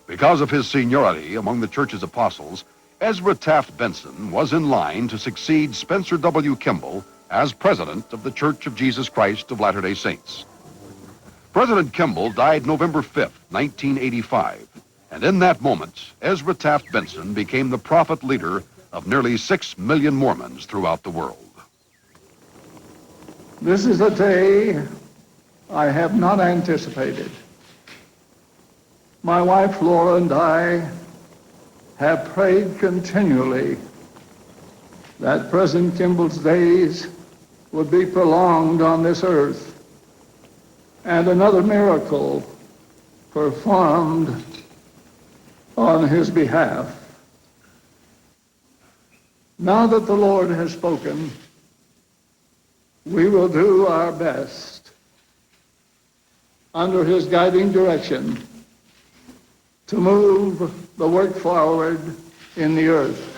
Because of his seniority among the church's apostles, Ezra Taft Benson was in line to succeed Spencer W. Kimball as president of the Church of Jesus Christ of Latter-day Saints. President Kimball died November 5th, 1985, and in that moment, Ezra Taft Benson became the prophet leader of nearly 6 million Mormons throughout the world. This is a day I have not anticipated. My wife Laura and I have prayed continually that President Kimball's days would be prolonged on this earth and another miracle performed on his behalf. Now that the Lord has spoken, we will do our best under his guiding direction to move the work forward in the earth.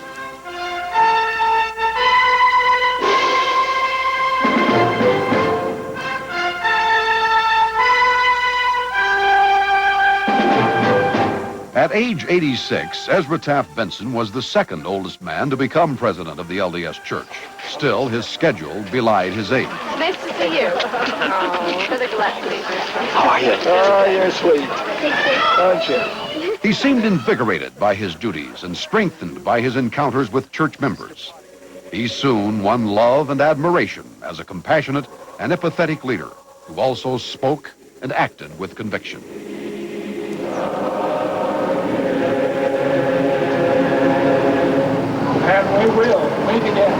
At age 86, Ezra Taft Benson was the second oldest man to become president of the LDS Church. Still, his schedule belied his age. Nice to see you. Oh, for the glasses. How are you? Oh, you're sweet, aren't you? He seemed invigorated by his duties and strengthened by his encounters with church members. He soon won love and admiration as a compassionate and empathetic leader who also spoke and acted with conviction. And we will meet again.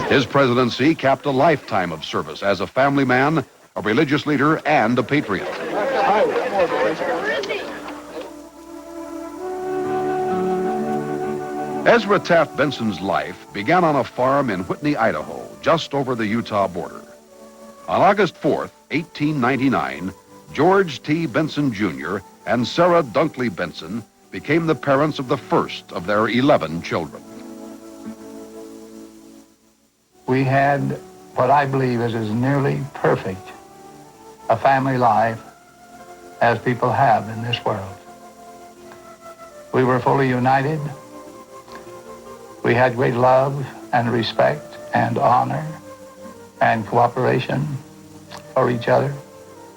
His presidency capped a lifetime of service as a family man, a religious leader, and a patriot. Ezra Taft Benson's life began on a farm in Whitney, Idaho, just over the Utah border. On August 4th, 1899, George T. Benson, Jr. and Sarah Dunkley Benson became the parents of the first of their 11 children. We had what I believe is as nearly perfect a family life as people have in this world. We were fully united. We had great love and respect and honor and cooperation for each other.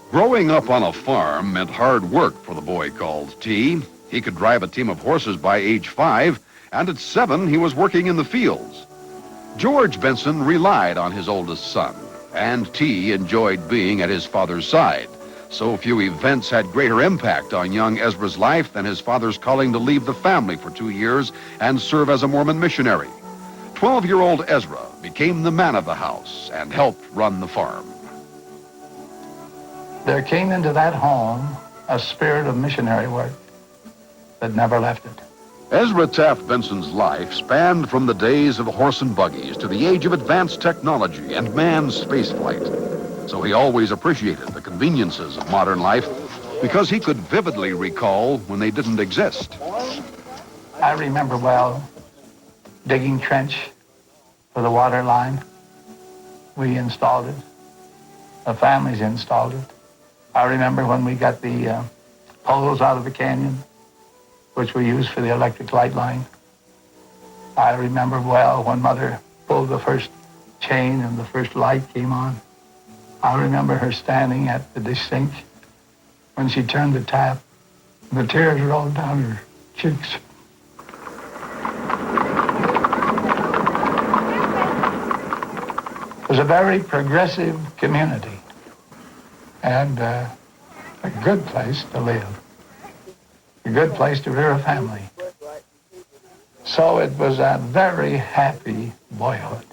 Growing up on a farm meant hard work for the boy called T. He could drive a team of horses by age 5, and at 7, he was working in the fields. George Benson relied on his oldest son, and T enjoyed being at his father's side. So few events had greater impact on young Ezra's life than his father's calling to leave the family for 2 years and serve as a Mormon missionary. 12-year-old Ezra became the man of the house and helped run the farm. There came into that home a spirit of missionary work that never left it. Ezra Taft Benson's life spanned from the days of horse and buggies to the age of advanced technology and manned spaceflight. So he always appreciated the conveniences of modern life because he could vividly recall when they didn't exist. I remember well digging trench for the water line. We installed it. The families installed it. I remember when we got the poles out of the canyon, which we used for the electric light line. I remember well when Mother pulled the first chain and the first light came on. I remember her standing at the dish sink when she turned the tap, and the tears rolled down her cheeks. It was a very progressive community and a good place to live. A good place to rear a family. So it was a very happy boyhood.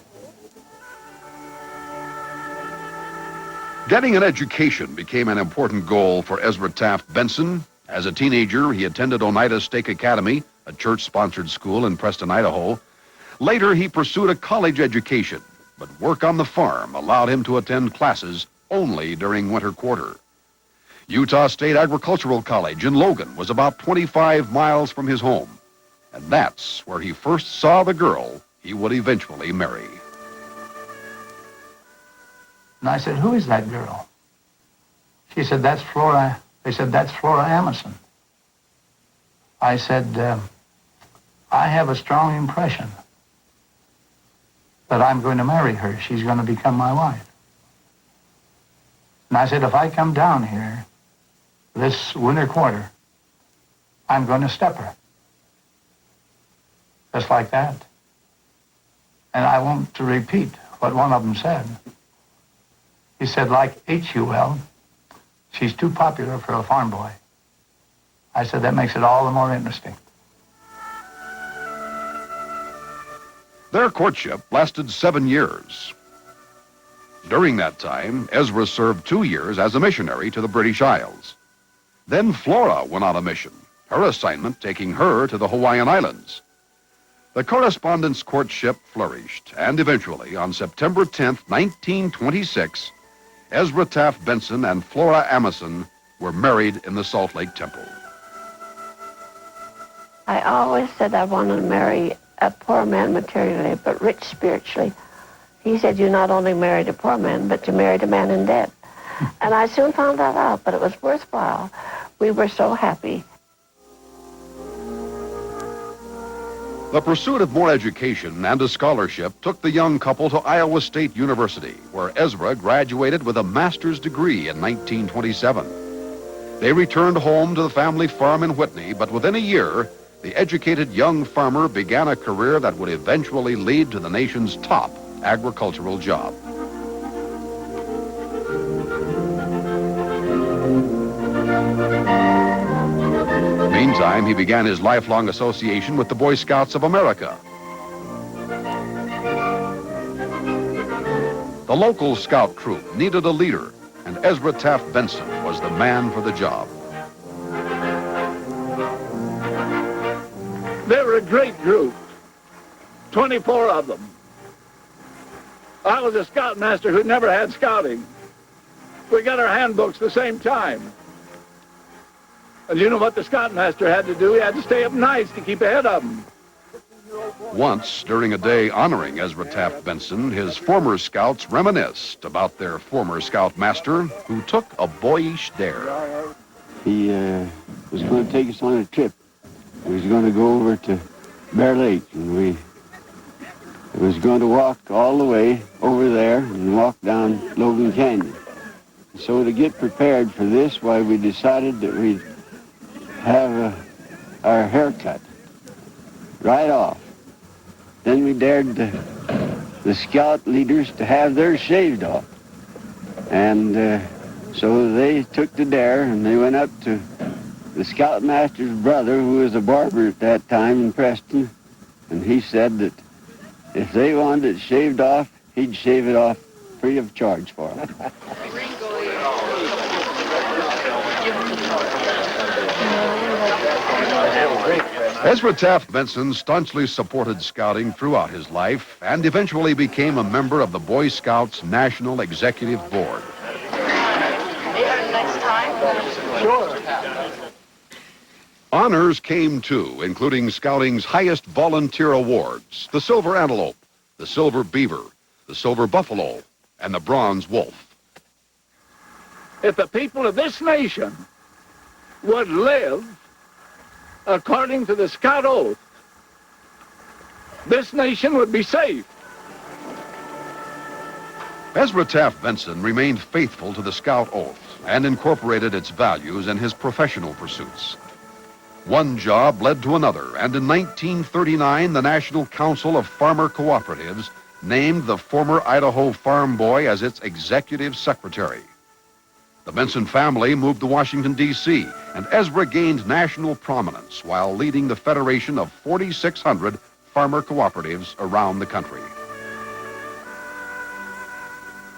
Getting an education became an important goal for Ezra Taft Benson. As a teenager, he attended Oneida Stake Academy, a church-sponsored school in Preston, Idaho. Later, he pursued a college education, but work on the farm allowed him to attend classes only during winter quarter. Utah State Agricultural College in Logan was about 25 miles from his home, and that's where he first saw the girl he would eventually marry. And I said, "Who is that girl?" She said, "That's Flora They said, that's Flora Emerson. I said, I have a strong impression that I'm going to marry her. She's going to become my wife. And I said, if I come down here this winter quarter, I'm going to step her. Just like that. And I want to repeat what one of them said. He said, like H.U.L., she's too popular for a farm boy. I said, that makes it all the more interesting. Their courtship lasted 7 years. During that time, Ezra served 2 years as a missionary to the British Isles. Then Flora went on a mission, her assignment taking her to the Hawaiian Islands. The correspondence courtship flourished, and eventually, on September 10th, 1926, Ezra Taft Benson and Flora Emerson were married in the Salt Lake Temple. I always said I wanted to marry a poor man materially, but rich spiritually. He said, you not only married a poor man, but you married a man in debt. And I soon found that out, but it was worthwhile. We were so happy. The pursuit of more education and a scholarship took the young couple to Iowa State University, where Ezra graduated with a master's degree in 1927. They returned home to the family farm in Whitney, but within a year, the educated young farmer began a career that would eventually lead to the nation's top agricultural job. Meantime, he began his lifelong association with the Boy Scouts of America. The local scout troop needed a leader, and Ezra Taft Benson was the man for the job. They were a great group, 24 of them. I was a scoutmaster who never had scouting. We got our handbooks the same time. And you know what the scoutmaster had to do? He had to stay up nights to keep ahead of them. Once, during a day honoring Ezra Taft Benson, his former scouts reminisced about their former scoutmaster who took a boyish dare. He was going to take us on a trip. We was going to go over to Bear Lake, and we was going to walk all the way over there and walk down Logan Canyon. So to get prepared for this, why we decided that we'd have our hair cut right off. Then we dared the scout leaders to have theirs shaved off. And so they took the dare, and they went up to the scoutmaster's brother, who was a barber at that time in Preston, and he said that if they wanted it shaved off, he'd shave it off free of charge for them. Ezra Taft Benson staunchly supported scouting throughout his life and eventually became a member of the Boy Scouts National Executive Board. Next time? Sure. Honors came too, including scouting's highest volunteer awards, the Silver Antelope, the Silver Beaver, the Silver Buffalo, and the Bronze Wolf. If the people of this nation would live according to the Scout Oath, this nation would be safe. Ezra Taft Benson remained faithful to the Scout Oath and incorporated its values in his professional pursuits. One job led to another, and in 1939, the National Council of Farmer Cooperatives named the former Idaho farm boy as its executive secretary. The Benson family moved to Washington, D.C., and Ezra gained national prominence while leading the federation of 4,600 farmer cooperatives around the country.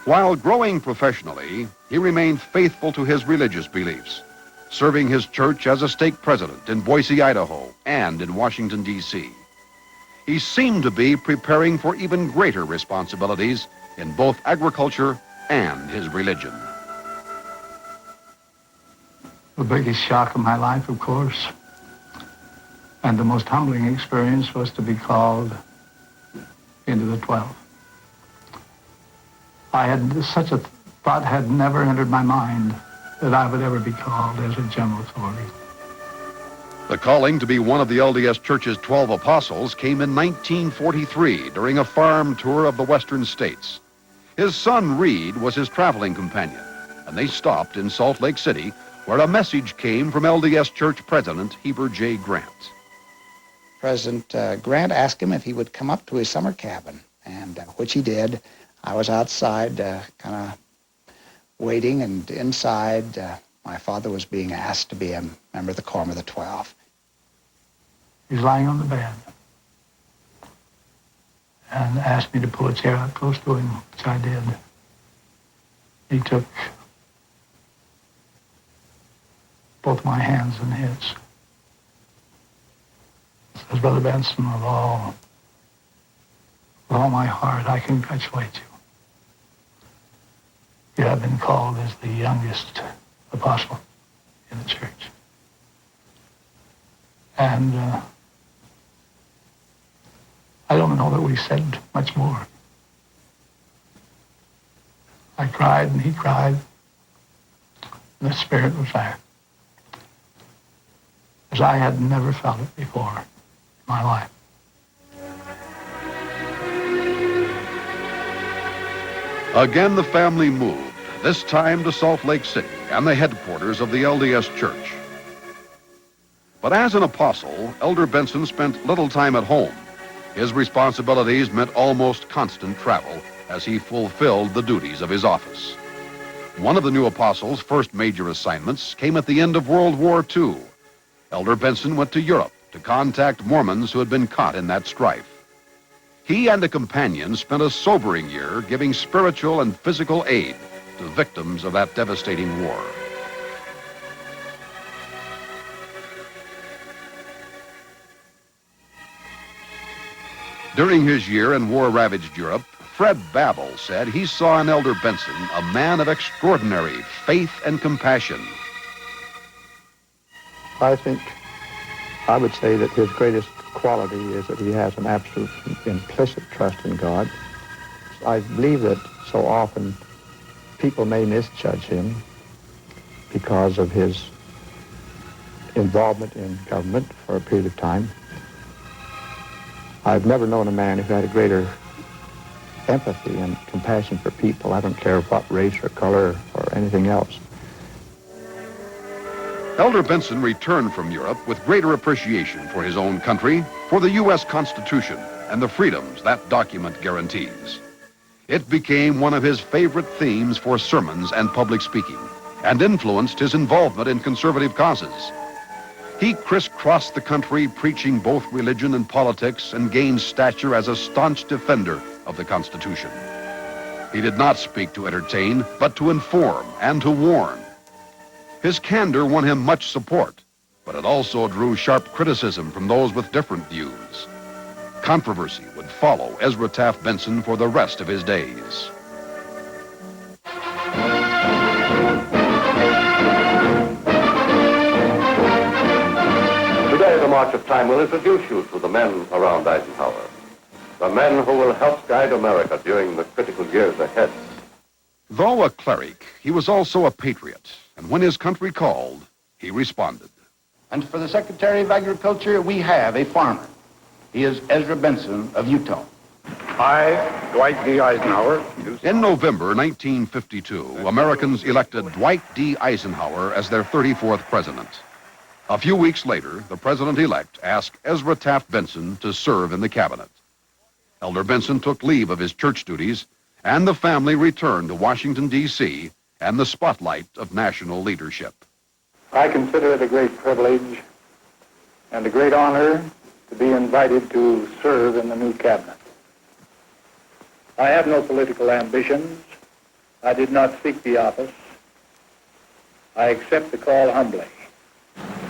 While growing professionally, he remained faithful to his religious beliefs, serving his church as a stake president in Boise, Idaho, and in Washington, D.C. He seemed to be preparing for even greater responsibilities in both agriculture and his religion. The biggest shock of my life, of course, and the most humbling experience was to be called into the 12. I had such a thought had never entered my mind that I would ever be called as a general authority. The calling to be one of the LDS Church's 12 apostles came in 1943 during a farm tour of the western states. His son, Reed, was his traveling companion, and they stopped in Salt Lake City, where a message came from LDS Church President Heber J. Grant. President Grant asked him if he would come up to his summer cabin, and which he did. I was outside kind of waiting, and inside my father was being asked to be a member of the Quorum of the 12. He's lying on the bed and asked me to pull a chair up close to him, which I did. He took both my hands in his. Says, Brother Benson, with all my heart, I congratulate you. You have been called as the youngest apostle in the church. And I don't know that we said much more. I cried and he cried. And the Spirit was there. As I had never felt it before in my life. Again, the family moved, this time to Salt Lake City and the headquarters of the LDS Church. But as an apostle, Elder Benson spent little time at home. His responsibilities meant almost constant travel as he fulfilled the duties of his office. One of the new apostles' first major assignments came at the end of World War II. Elder Benson went to Europe to contact Mormons who had been caught in that strife. He and a companion spent a sobering year giving spiritual and physical aid to victims of that devastating war. During his year in war-ravaged Europe, Fred Babel said he saw in Elder Benson a man of extraordinary faith and compassion. I think I would say that his greatest quality is that he has an absolute implicit trust in God. I believe that so often people may misjudge him because of his involvement in government for a period of time. I've never known a man who had a greater empathy and compassion for people. I don't care what race or color or anything else. Elder Benson returned from Europe with greater appreciation for his own country, for the U.S. Constitution, and the freedoms that document guarantees. It became one of his favorite themes for sermons and public speaking, and influenced his involvement in conservative causes. He crisscrossed the country preaching both religion and politics and gained stature as a staunch defender of the Constitution. He did not speak to entertain, but to inform and to warn. His candor won him much support, but it also drew sharp criticism from those with different views. Controversy would follow Ezra Taft Benson for the rest of his days. Today, the March of Time will introduce you to the men around Eisenhower, the men who will help guide America during the critical years ahead. Though a cleric, he was also a patriot, and when his country called, he responded. And for the Secretary of Agriculture, we have a farmer. He is Ezra Benson of Utah. I, Dwight D. Eisenhower. In November 1952, Americans elected Dwight D. Eisenhower as their 34th president. A few weeks later, the president-elect asked Ezra Taft Benson to serve in the cabinet. Elder Benson took leave of his church duties, and the family returned to Washington, D.C., and the spotlight of national leadership. I consider it a great privilege and a great honor to be invited to serve in the new cabinet. I have no political ambitions. I did not seek the office. I accept the call humbly.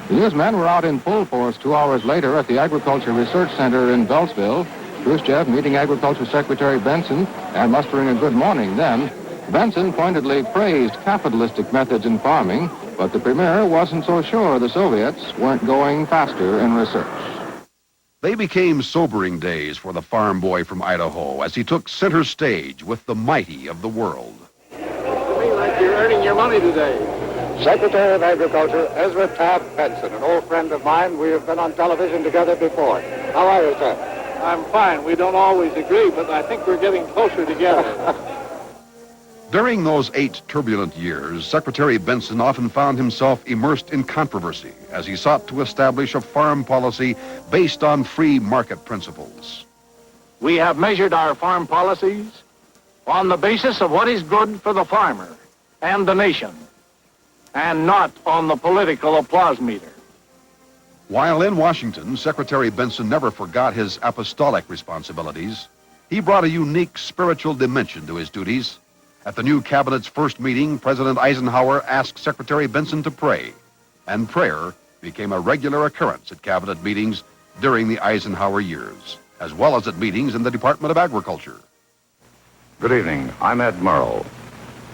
The newsmen were out in full force 2 hours later at the Agriculture Research Center in Beltsville. Khrushchev meeting Agriculture Secretary Benson and mustering a good morning then. Benson pointedly praised capitalistic methods in farming, but the premier wasn't so sure the Soviets weren't going faster in research. They became sobering days for the farm boy from Idaho as he took center stage with the mighty of the world. Looks to me like you're earning your money today. Secretary of Agriculture, Ezra Taft Benson, an old friend of mine. We have been on television together before. How are you, sir? I'm fine. We don't always agree, but I think we're getting closer together. During those 8 turbulent years, Secretary Benson often found himself immersed in controversy as he sought to establish a farm policy based on free market principles. We have measured our farm policies on the basis of what is good for the farmer and the nation, and not on the political applause meter. While in Washington, Secretary Benson never forgot his apostolic responsibilities. He brought a unique spiritual dimension to his duties. At the new cabinet's first meeting, President Eisenhower asked Secretary Benson to pray, and prayer became a regular occurrence at cabinet meetings during the Eisenhower years, as well as at meetings in the Department of Agriculture. Good evening. I'm Ed Murrow.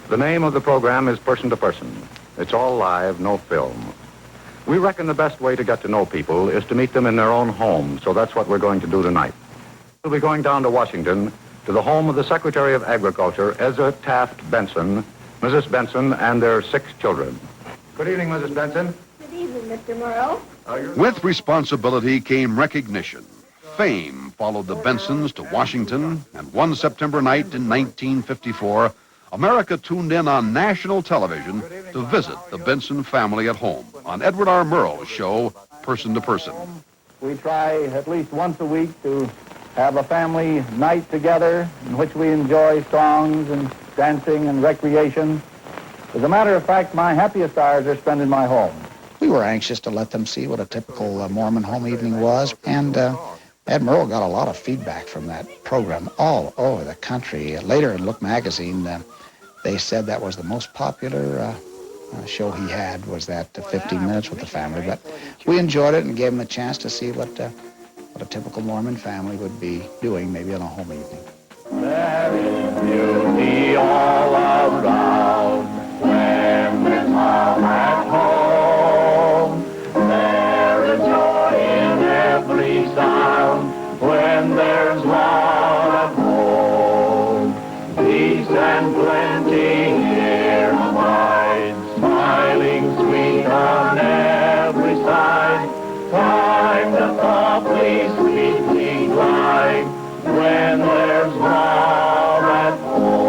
The name of the program is Person to Person. It's all live, no film. We reckon the best way to get to know people is to meet them in their own home, so that's what we're going to do tonight. We'll be going down to Washington to the home of the Secretary of Agriculture, Ezra Taft Benson, Mrs. Benson, and their 6 children. Good evening, Mrs. Benson. Good evening, Mr. Murrow. With responsibility came recognition. Fame followed the Bensons to Washington, and one September night in 1954, America tuned in on national television to visit the Benson family at home on Edward R. Murrow's show, Person to Person. We try at least once a week to have a family night together in which we enjoy songs and dancing and recreation. As a matter of fact, my happiest hours are spent in my home. We were anxious to let them see what a typical Mormon home evening was, and Ed Murrow got a lot of feedback from that program all over the country. Later in Look magazine, they said that was the most popular show he had, was that 15 minutes with the family. But we enjoyed it and gave him a chance to see what a typical Mormon family would be doing, maybe on a home evening. There is beauty all around when we come at home. There is joy in every sound when there's love at home. Peace and plenty here abides, smiling sweet on every side. Time to softly, sweetly glide when there's love at home.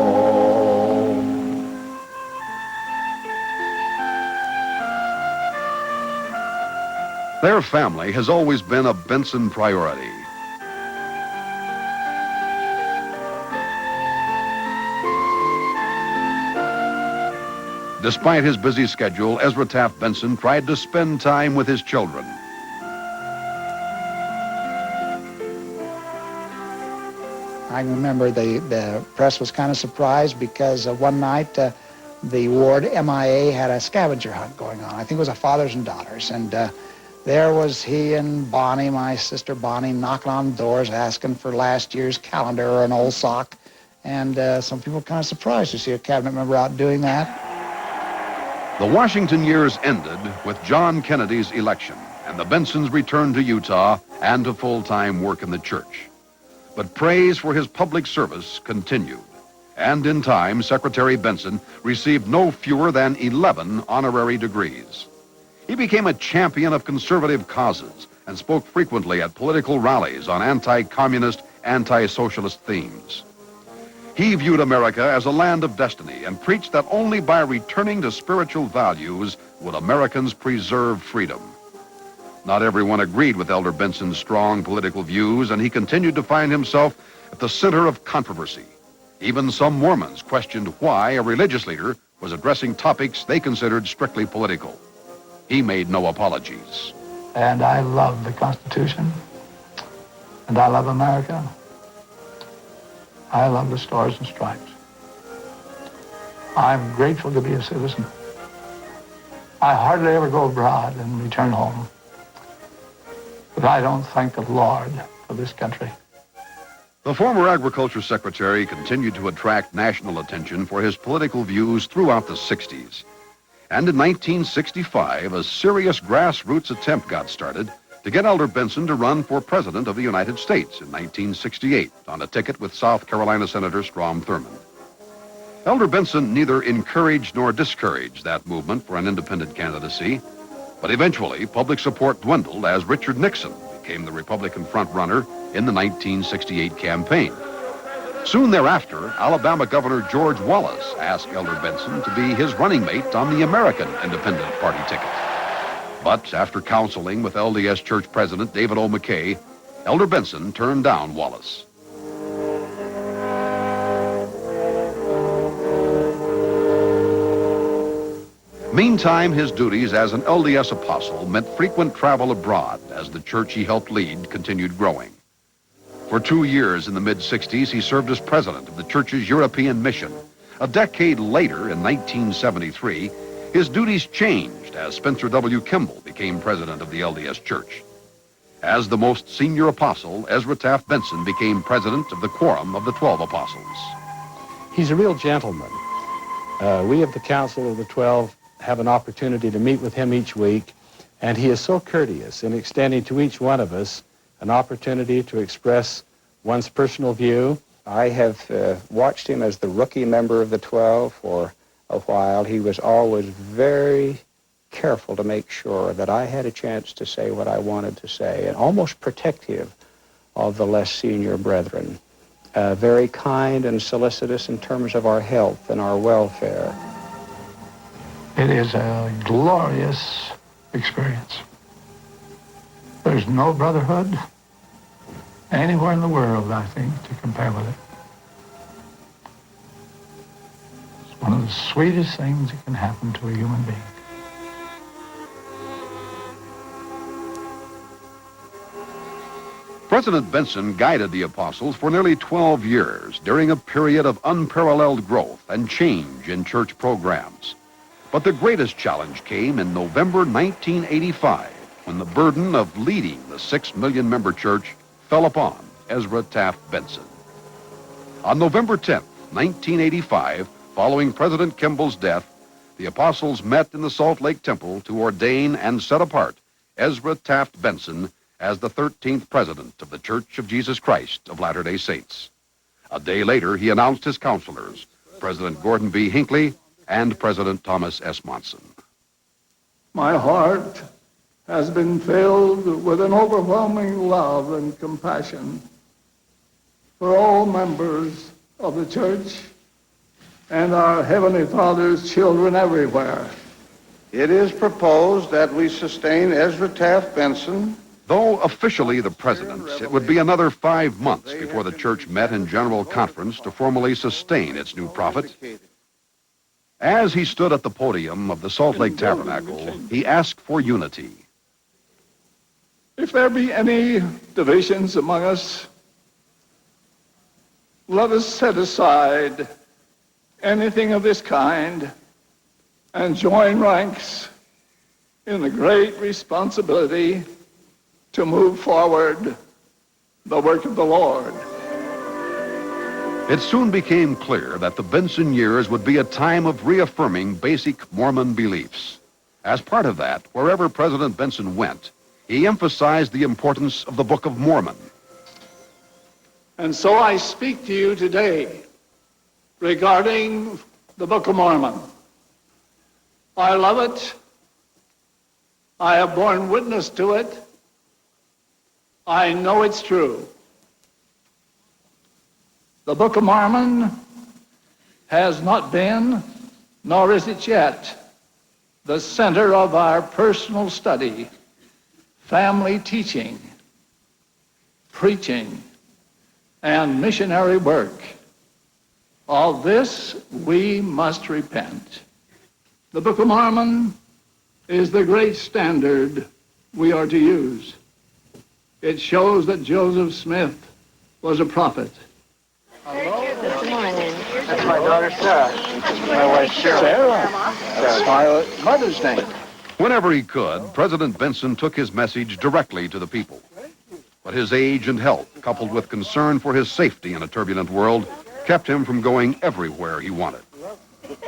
Their family has always been a Benson priority. Despite his busy schedule, Ezra Taft Benson tried to spend time with his children. I remember the press was kind of surprised because one night the ward MIA had a scavenger hunt going on. I think it was a fathers and daughters. And there was he and Bonnie, my sister Bonnie, knocking on doors asking for last year's calendar or an old sock. And some people were kind of surprised to see a cabinet member out doing that. The Washington years ended with John Kennedy's election and the Bensons returned to Utah and to full-time work in the church. But praise for his public service continued. And in time, Secretary Benson received no fewer than 11 honorary degrees. He became a champion of conservative causes and spoke frequently at political rallies on anti-communist, anti-socialist themes. He viewed America as a land of destiny and preached that only by returning to spiritual values would Americans preserve freedom. Not everyone agreed with Elder Benson's strong political views, and he continued to find himself at the center of controversy. Even some Mormons questioned why a religious leader was addressing topics they considered strictly political. He made no apologies. And I love the Constitution, and I love America. I love the Stars and Stripes. I'm grateful to be a citizen. I hardly ever go abroad and return home, but I don't thank the Lord for this country. The former Agriculture Secretary continued to attract national attention for his political views throughout the 60s. And in 1965, a serious grassroots attempt got started to get Elder Benson to run for President of the United States in 1968 on a ticket with South Carolina Senator Strom Thurmond. Elder Benson neither encouraged nor discouraged that movement for an independent candidacy, but eventually public support dwindled as Richard Nixon became the Republican frontrunner in the 1968 campaign. Soon thereafter, Alabama Governor George Wallace asked Elder Benson to be his running mate on the American Independent Party ticket. But after counseling with LDS Church President David O. McKay, Elder Benson turned down Wallace. Meantime, his duties as an LDS apostle meant frequent travel abroad as the church he helped lead continued growing. For 2 years in the mid-60s, he served as president of the church's European mission. A decade later, in 1973, his duties changed as Spencer W. Kimball became president of the LDS Church. As the most senior apostle, Ezra Taft Benson became president of the Quorum of the 12 Apostles. He's a real gentleman. We of the Council of the 12 have an opportunity to meet with him each week, and he is so courteous in extending to each one of us an opportunity to express one's personal view. I have watched him as the rookie member of the 12 for a while. He was always very careful to make sure that I had a chance to say what I wanted to say, and almost protective of the less senior brethren. Very kind and solicitous in terms of our health and our welfare. It is a glorious experience. There's no brotherhood anywhere in the world, I think, to compare with it. It's one of the sweetest things that can happen to a human being. President Benson guided the apostles for nearly 12 years during a period of unparalleled growth and change in church programs. But the greatest challenge came in November 1985, when the burden of leading the 6 million member church fell upon Ezra Taft Benson. On November 10, 1985, following President Kimball's death, the apostles met in the Salt Lake Temple to ordain and set apart Ezra Taft Benson as the 13th president of the Church of Jesus Christ of Latter-day Saints. A day later, he announced his counselors, President Gordon B. Hinckley and President Thomas S. Monson. My heart has been filled with an overwhelming love and compassion for all members of the church and our Heavenly Father's children everywhere. It is proposed that we sustain Ezra Taft Benson. Though officially the president, it would be another 5 months before the church met in general conference to formally sustain its new prophet. As he stood at the podium of the Salt Lake Tabernacle, he asked for unity. If there be any divisions among us, let us set aside anything of this kind and join ranks in the great responsibility to move forward the work of the Lord. It soon became clear that the Benson years would be a time of reaffirming basic Mormon beliefs. As part of that, wherever President Benson went, he emphasized the importance of the Book of Mormon. And so I speak to you today regarding the Book of Mormon. I love it. I have borne witness to it. I know it's true. The Book of Mormon has not been, nor is it yet, the center of our personal study, family teaching, preaching, and missionary work. Of this we must repent. The Book of Mormon is the great standard we are to use. It shows that Joseph Smith was a prophet. Good morning. That's my daughter Sarah. My wife Sarah. That's my mother's name. Whenever he could, President Benson took his message directly to the people. But his age and health, coupled with concern for his safety in a turbulent world, kept him from going everywhere he wanted.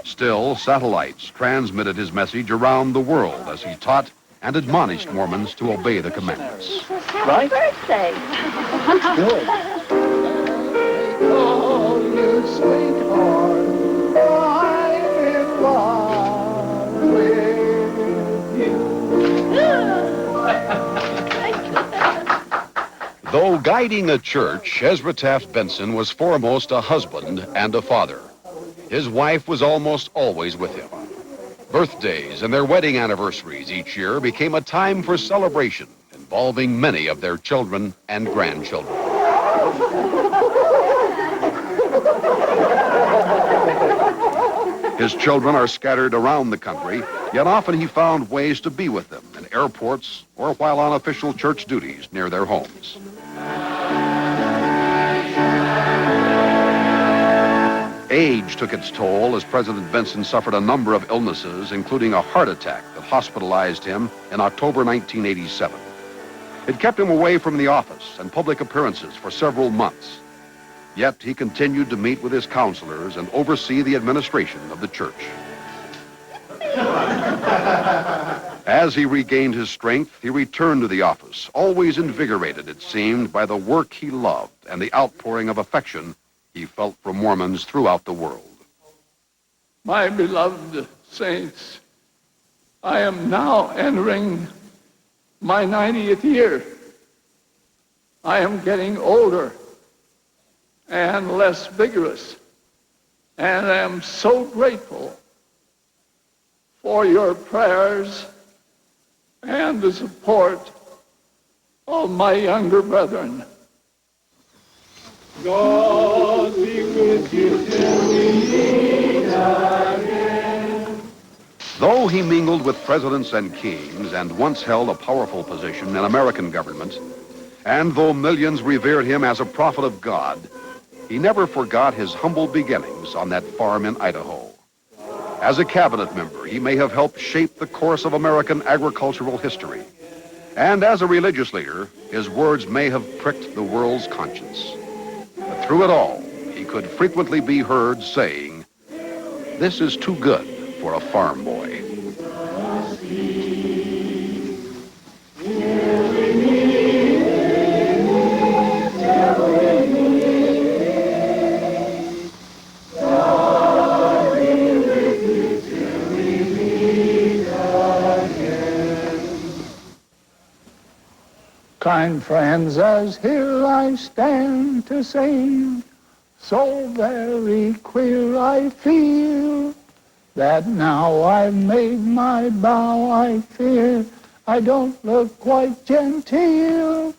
Still, satellites transmitted his message around the world as he taught and admonished Mormons to obey the commandments. Happy birthday. Oh, you sweetheart. Though guiding a church, Ezra Taft Benson was foremost a husband and a father. His wife was almost always with him. Birthdays and their wedding anniversaries each year became a time for celebration involving many of their children and grandchildren. His children are scattered around the country, yet often he found ways to be with them in airports or while on official church duties near their homes. Age took its toll as President Benson suffered a number of illnesses, including a heart attack that hospitalized him in October 1987. It kept him away from the office and public appearances for several months. Yet he continued to meet with his counselors and oversee the administration of the church. As he regained his strength, he returned to the office, always invigorated, it seemed, by the work he loved and the outpouring of affection he felt from Mormons throughout the world. My beloved saints, I am now entering my 90th year. I am getting older and less vigorous, and I am so grateful for your prayers and the support of my younger brethren. God be with you till we meet again. Though he mingled with presidents and kings and once held a powerful position in American government, and though millions revered him as a prophet of God, he never forgot his humble beginnings on that farm in Idaho. As a cabinet member, he may have helped shape the course of American agricultural history. And as a religious leader, his words may have pricked the world's conscience. But through it all, he could frequently be heard saying, "This is too good for a farm boy." Kind friends, as here I stand to sing, so very queer I feel, that now I've made my bow, I fear I don't look quite genteel.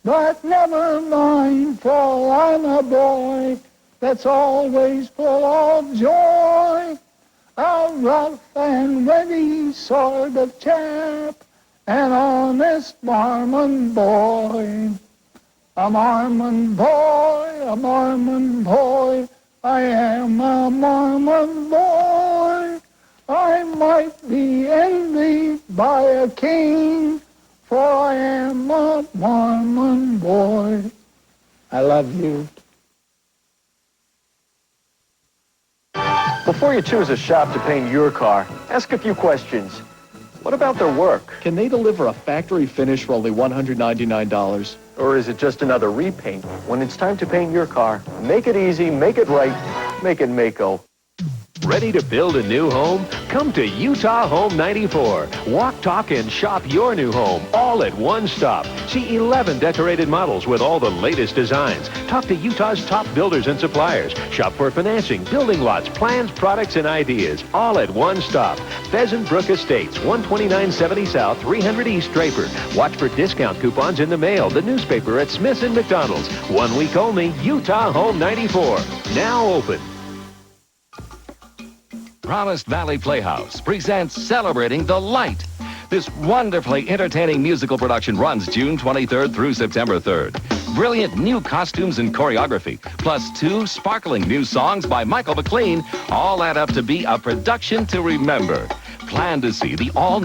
But never mind, for I'm a boy that's always full of joy, a rough and ready sort of chap, an honest Mormon boy. A Mormon boy, a Mormon boy, I am a Mormon boy. I might be envied by a king, for I am a Mormon boy. I love you. Before you choose a shop to paint your car, ask a few questions. What about their work? Can they deliver a factory finish for only $199? Or is it just another repaint? When it's time to paint your car, make it easy, make it right, make it Mako. Ready to build a new home? Come to Utah Home 94. Walk, talk, and shop your new home all at one stop. See 11 decorated models with all the latest designs. Talk to Utah's top builders and suppliers. Shop for financing, building lots, plans, products, and ideas all at one stop. Pheasant Brook Estates, 12970 South, 300 East Draper. Watch for discount coupons in the mail, the newspaper at Smith's and McDonald's. 1 week only, Utah Home 94. Now open. Promised Valley Playhouse presents Celebrating the Light. This wonderfully entertaining musical production runs June 23rd through September 3rd. Brilliant new costumes and choreography, plus 2 sparkling new songs by Michael McLean, all add up to be a production to remember. Plan to see the all